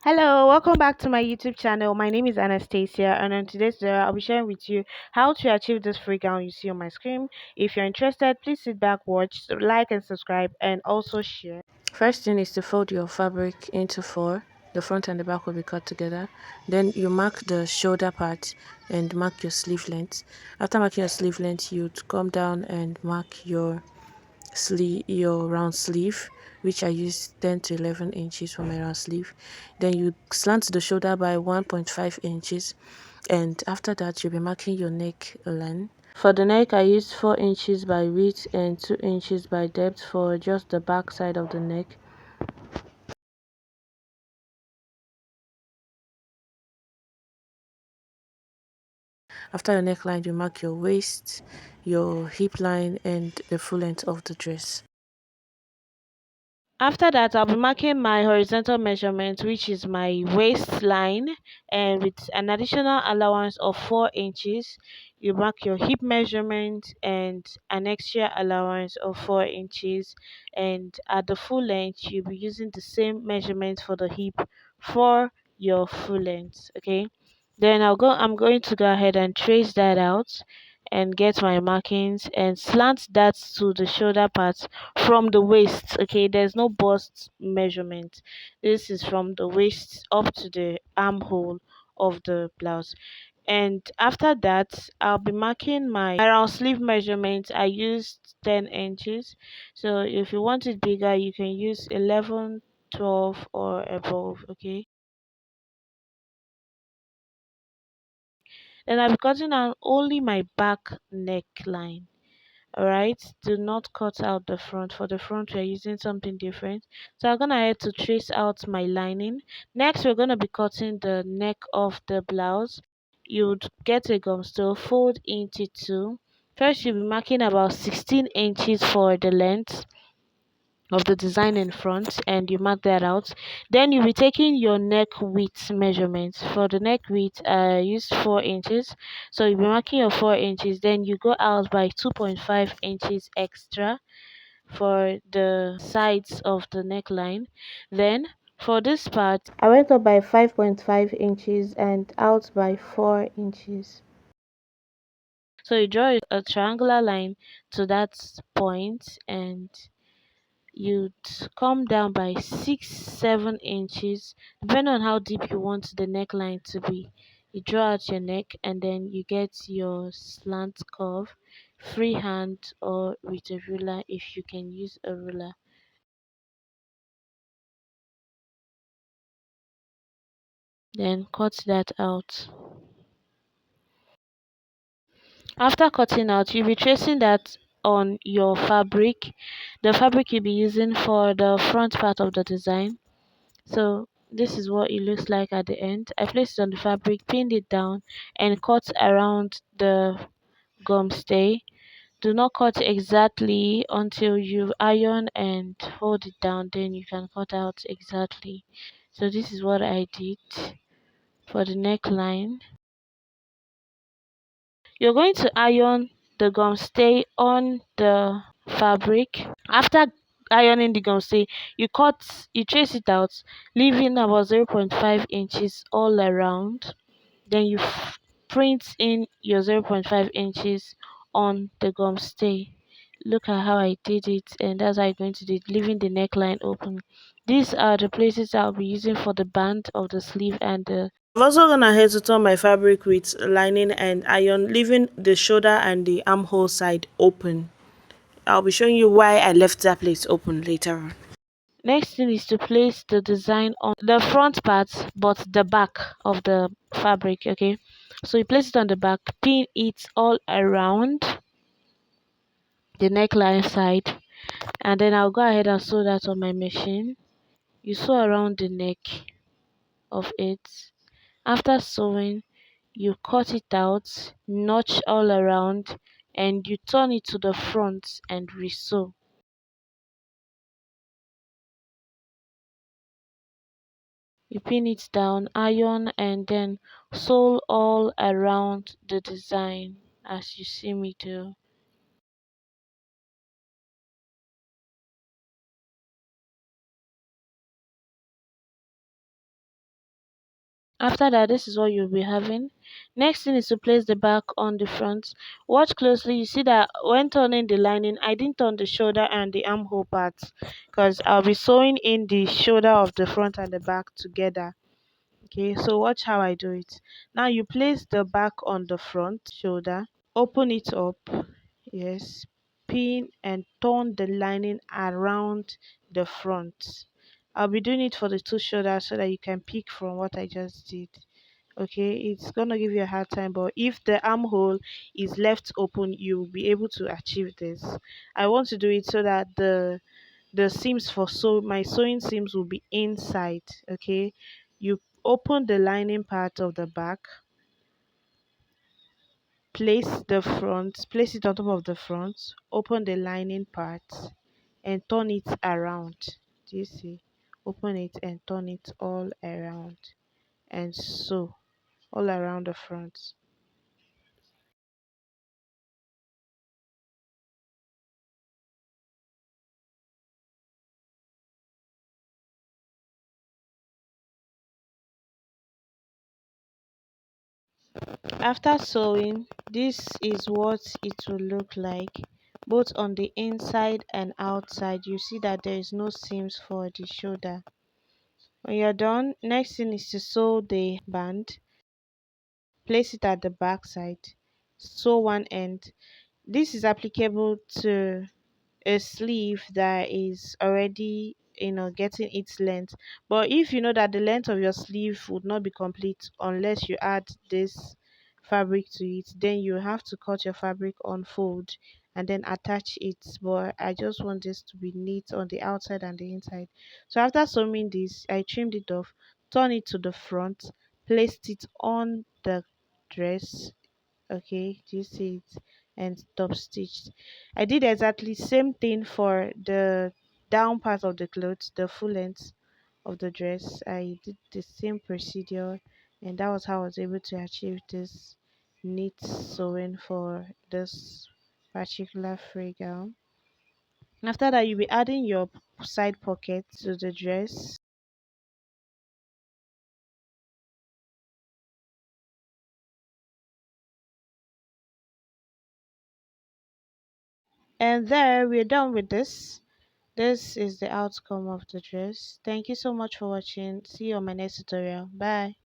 Hello, welcome back to my YouTube channel. My name is Anastasia, and on today's video, I'll be sharing with you how to achieve this free gown you see on my screen. If you're interested, please sit back, watch, like, and subscribe, and also share. First thing is to fold your fabric into four. The front and the back will be cut together. Then you mark the shoulder part and mark your sleeve length. After marking your sleeve length, you'd come down and mark your round sleeve, which I use 10 to 11 inches for my round sleeve. Then you slant the shoulder by 1.5 inches, and after that you'll be marking your neck line. For the neck, I use 4 inches by width and 2 inches by depth for just the back side of the neck. After your neckline, you mark your waist, your hip line, and the full length of the dress. After that, I'll be marking my horizontal measurement, which is my waistline, and with an additional allowance of 4 inches. You mark your hip measurement and an extra allowance of 4 inches. And at the full length, you'll be using the same measurement for the hip for your full length. Okay. Then I'm going to go ahead and trace that out and get my markings and slant that to the shoulder part from the waist. Okay, there's no bust measurement. This is from the waist up to the armhole of the blouse. And after that, I'll be marking my around sleeve measurement. I used 10 inches, so if you want it bigger you can use 11, 12, or above. Okay, then I'll be cutting out only my back neckline. Alright, do not cut out the front. For the front we're using something different, so I'm gonna head to trace out my lining. Next, we're gonna be cutting the neck of the blouse. You'd get a gum style, fold into two. First, you'll be marking about 16 inches for the length of the design in front, and you mark that out. Then you'll be taking your neck width measurements. For the neck width, I used 4 inches, so you'll be marking your 4 inches. Then you go out by 2.5 inches extra for the sides of the neckline. Then for this part, I went up by 5.5 inches and out by 4 inches. So you draw a triangular line to that point, and you'd come down by 6 7 inches depending on how deep you want the neckline to be. You draw out your neck and then you get your slant curve, freehand or with a ruler if you can use a ruler. Then cut that out. After cutting out, you'll be tracing that on your fabric, the fabric you'll be using for the front part of the design. So this is what it looks like at the end. I placed it on the fabric, pinned it down, and cut around the gum stay. Do not cut exactly until you iron and hold it down, then you can cut out exactly. So this is what I did for the neckline. You're going to iron the gum stay on the fabric. After ironing the gum stay, you trace it out, leaving about 0.5 inches all around. Then you print in your 0.5 inches on the gum stay. Look at how I did it, and that's how you're going to do it, leaving the neckline open. These are the places I'll be using for the band of the sleeve and the. I'm also gonna head to turn my fabric with lining and iron, leaving the shoulder and the armhole side open. I'll be showing you why I left that place open later on. Next thing is to place the design on the front part but the back of the fabric. Okay, so you place it on the back, pin it all around the neckline side, and then I'll go ahead and sew that on my machine. You sew around the neck of it. After sewing, you cut it out, notch all around, and you turn it to the front and resew. You pin it down, iron, and then sew all around the design as you see me do. After that, this is what you'll be having. Next thing is to place the back on the front. Watch closely. You see that when turning the lining, I didn't turn the shoulder and the armhole parts because I'll be sewing in the shoulder of the front and the back together. Okay, so watch how I do it. Now you place the back on the front shoulder, open it up, yes, pin and turn the lining around the front. I'll be doing it for the two shoulders so that you can pick from what I just did. Okay, it's gonna give you a hard time, but if the armhole is left open, you'll be able to achieve this. I want to do it so that the seams for my sewing seams will be inside. Okay, you open the lining part of the back, place it on top of the front, open the lining part and turn it around. Do you see? Open it and turn it all around and sew all around the front. After sewing, this is what it will look like both on the inside and outside. You see that there is no seams for the shoulder. When you're done, next thing is to sew the band. Place it at the back side, sew one end. This is applicable to a sleeve that is already getting its length, but if you know that the length of your sleeve would not be complete unless you add this fabric to it, then you have to cut your fabric, unfold and then attach it. But I just want this to be neat on the outside and the inside. So after sewing this, I trimmed it off, turn it to the front, placed it on the dress. Okay, do you see it? And top stitched. I did exactly same thing for the down part of the clothes, the full length of the dress. I did the same procedure, and that was how I was able to achieve this neat sewing for this particular free gown. After that, you'll be adding your side pocket to the dress. And there we're done with this. This is the outcome of the dress. Thank you so much for watching. See you on my next tutorial. Bye.